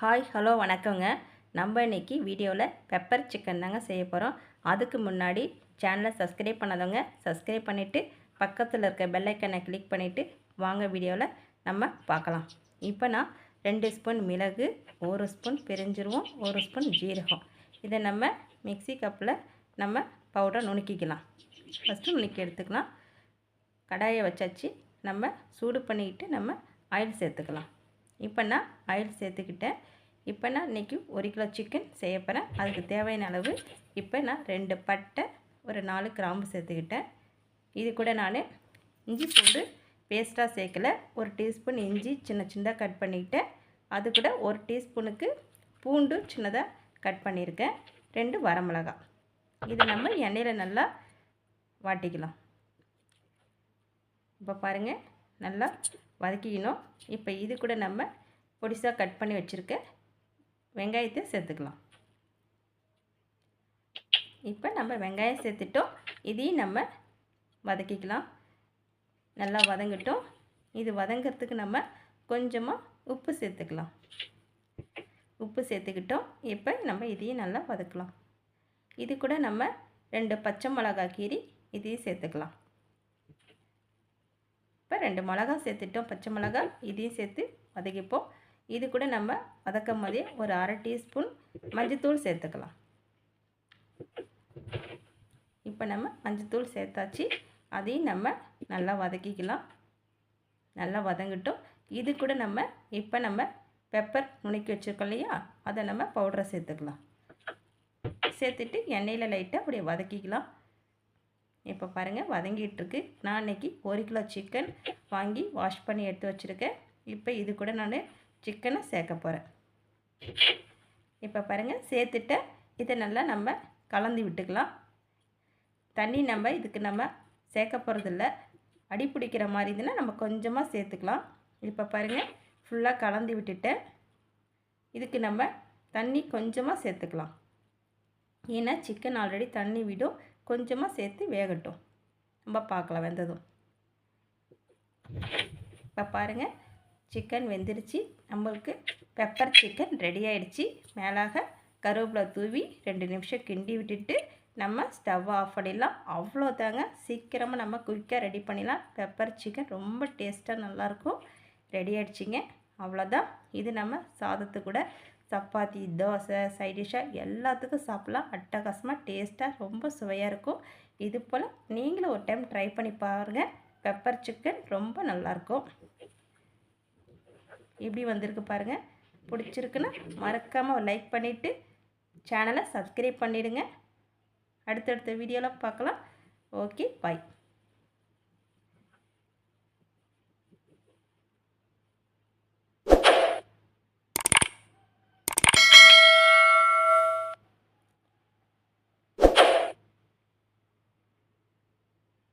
Hi hello வணக்கங்க. நம்ம இன்றைக்கி வீடியோவில் பெப்பர் சிக்கன் தாங்க செய்ய போகிறோம். அதுக்கு முன்னாடி சேனலை சப்ஸ்கிரைப் பண்ணாதவங்க சப்ஸ்கிரைப் பண்ணிவிட்டு பக்கத்தில் இருக்க பெல்லைக்கனை கிளிக் பண்ணிவிட்டு வாங்க வீடியோவில் நம்ம பார்க்கலாம். இப்போ நான் 2 ஸ்பூன் மிளகு, 1 ஸ்பூன் பெருஞ்சீரகம், 1 ஸ்பூன் ஜீரகம் இதை நம்ம மிக்ஸி கப்பில் நம்ம பவுடரை நுணுக்கிக்கலாம். ஃபஸ்ட்டு நுணுக்கி எடுத்துக்கலாம். கடாயை வச்சாச்சு. நம்ம சூடு பண்ணிக்கிட்டு நம்ம ஆயில் சேர்த்துக்கலாம். இப்போ நான் ஆயில் சேர்த்துக்கிட்டேன். இப்போ நான் இன்றைக்கி 1 கிலோ சிக்கன் செய்ய போகிறேன். அதுக்கு தேவையான அளவு இப்போ நான் 2 பட்டை, ஒரு 4 கிராம்பு சேர்த்துக்கிட்டேன். இது கூட நான் இஞ்சி பூண்டு பேஸ்ட்டாக சேர்க்கலை. 1 டீஸ்பூன் இஞ்சி சின்ன சின்னதாக கட் பண்ணிக்கிட்டேன். அது கூட 1 டீஸ்பூனுக்கு பூண்டு சின்னதாக கட் பண்ணியிருக்கேன். 2 வரமிளகாய். இது நம்ம எண்ணெயில் நல்லா வாட்டிக்கலாம். இப்போ பாருங்கள், நல்லா வதக்கிக்கணும். இப்போ இது கூட நம்ம பொடிசாக கட் பண்ணி வச்சுருக்க வெங்காயத்தை சேர்த்துக்கலாம். இப்போ நம்ம வெங்காயம் சேர்த்துட்டோம். இதையும் நம்ம வதக்கிக்கலாம். நல்லா வதங்கட்டும். இது வதங்கிறதுக்கு நம்ம கொஞ்சமாக உப்பு சேர்த்துக்கலாம். உப்பு சேர்த்துக்கிட்டோம். இப்போ நம்ம இதையும் நல்லா வதக்கலாம். இது கூட நம்ம 2 பச்சை மிளகாய் கீரி இதையும் சேர்த்துக்கலாம். இப்போ 2 மிளகா சேர்த்துட்டோம், பச்சை மிளகாய். இதையும் சேர்த்து வதக்கிப்போம். இது கூட நம்ம வதக்கும் போதே ஒரு 1/2 டீஸ்பூன் மஞ்சத்தூள் சேர்த்துக்கலாம். இப்போ நம்ம மஞ்சத்தூள் சேர்த்தாச்சு. அதையும் நம்ம நல்லா வதக்கிக்கலாம். நல்லா வதங்கட்டும். இது கூட நம்ம இப்போ நம்ம பெப்பர் நுணுக்கி வச்சுருக்கோம் இல்லையா, அதை நம்ம பவுடரை சேர்த்துக்கலாம். சேர்த்துட்டு எண்ணெயில் லைட்டாக அப்படியே வதக்கிக்கலாம். இப்போ பாருங்கள், வதங்கிட்டுருக்கு. நான் இன்றைக்கி 1 கிலோ சிக்கன் வாங்கி வாஷ் பண்ணி எடுத்து வச்சுருக்கேன். இப்போ இது கூட நான் சிக்கனை சேர்க்க போகிறேன். இப்போ பாருங்கள், சேர்த்துட்டு இதை நல்லா நம்ம கலந்து விட்டுக்கலாம். தண்ணி நம்ம இதுக்கு நம்ம சேர்க்க போகிறதில்ல. அடி பிடிக்கிற மாதிரி இருந்துன்னா நம்ம கொஞ்சமாக சேர்த்துக்கலாம். இப்போ பாருங்கள், ஃபுல்லாக கலந்து விட்டுட்டேன். இதுக்கு நம்ம தண்ணி கொஞ்சமாக சேர்த்துக்கலாம். ஏன்னா சிக்கன் ஆல்ரெடி தண்ணி விடும். கொஞ்சமாக சேர்த்து வேகட்டும். நம்ம பார்க்கலாம் வெந்ததும். இப்போ பாருங்கள், சிக்கன் வெந்துருச்சு. நம்மளுக்கு பெப்பர் சிக்கன் ரெடி ஆகிடுச்சு. மேலாக கருவேப்பிலை தூவி 2 நிமிஷம் கிண்டி விட்டுட்டு நம்ம ஸ்டவ் ஆஃப் பண்ணிடலாம். அவ்வளோதாங்க, சீக்கிரமாக நம்ம குயிக்காக ரெடி பண்ணிடலாம். பெப்பர் சிக்கன் ரொம்ப டேஸ்ட்டாக நல்லாயிருக்கும். ரெடி ஆகிடுச்சிங்க. அவ்வளோதான். இது நம்ம சாதத்து கூட, சப்பாத்தி, தோசை, சைட் டிஷ்ஷாக எல்லாத்துக்கும் சாப்பிட்லாம். அட்டகாசமாக டேஸ்ட்டாக ரொம்ப சுவையாக இருக்கும். இது போல் நீங்களும் ஒரு டைம் ட்ரை பண்ணி பாருங்கள். பெப்பர் சிக்கன் ரொம்ப நல்லாயிருக்கும். எப்படி வந்திருக்கு பாருங்கள். பிடிச்சிருக்குன்னா மறக்காமல் ஒரு லைக் பண்ணிவிட்டு சேனலை சப்ஸ்கிரைப் பண்ணிவிடுங்க. அடுத்தடுத்த வீடியோவில் பார்க்கலாம். ஓகே, பாய்.